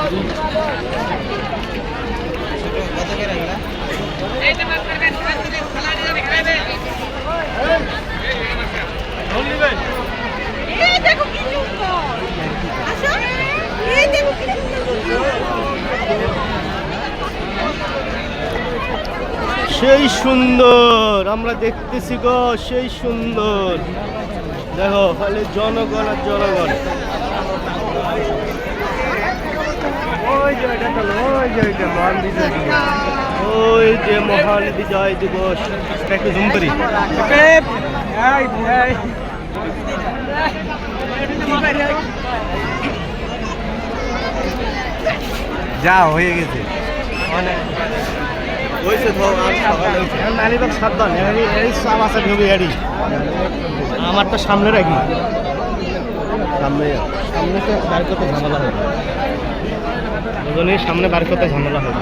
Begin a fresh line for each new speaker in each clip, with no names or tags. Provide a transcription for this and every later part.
সেই সুন্দর আমরা দেখতেছি গো, সেই সুন্দর। দেখো খালি জনগণ আর জনগণ। ওই যে মহান বিজয় দিবস। একটু জুম করি।
যা হয়ে গেছে
সাবধান, আমারটা সামনে রাখি, সামনে সামনে তো বার করতে ঝামেলা হবে, দুজনের সামনে বার করতে ঝামেলা হবে।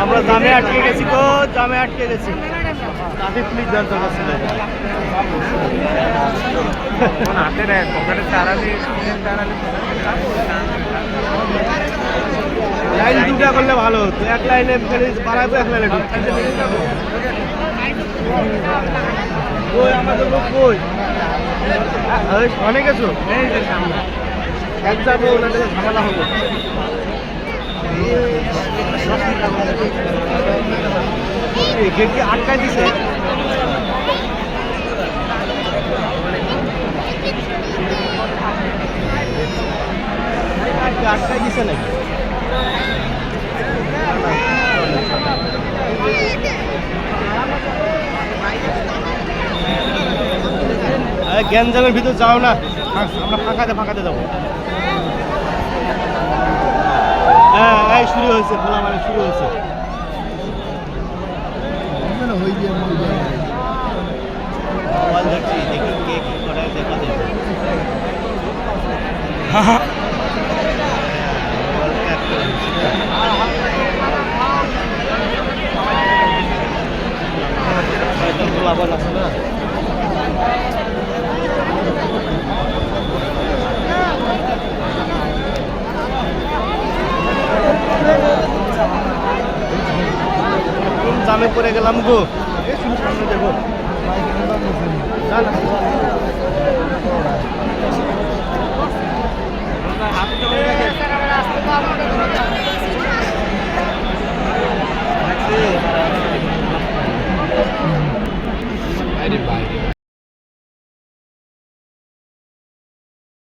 আমরা জামে আটকে গেছি তো, জামে আটকে গেছি। ট্রাফিক পুলিশ দরকার ছিল।
হাতের পকেটে তাড়ালি
লাইন দুটা করলে ভালো হতো, এক লাইনে বাড়াবো, এক লাইনে ঢুকতে। ওই আমাদের লোক কই অনেক আছো, এক যাবো ওনাদের ঝামেলা হবো। গেট কি আটকায় দিছে? আটকায় দিছে নাকি? গ্যাঞ্জামের ভিতর যাও না, আমরা ফাঁকাতে যাবো। হ্যাঁ এই শুরু হয়েছে, খোলা মানে শুরু হয়েছে। দেখছি দেখি কে কি করে, দেখা দেবে। লাভবান আছে না? কোন জামে পড়ে গেলাম গো, সামনে দেখো।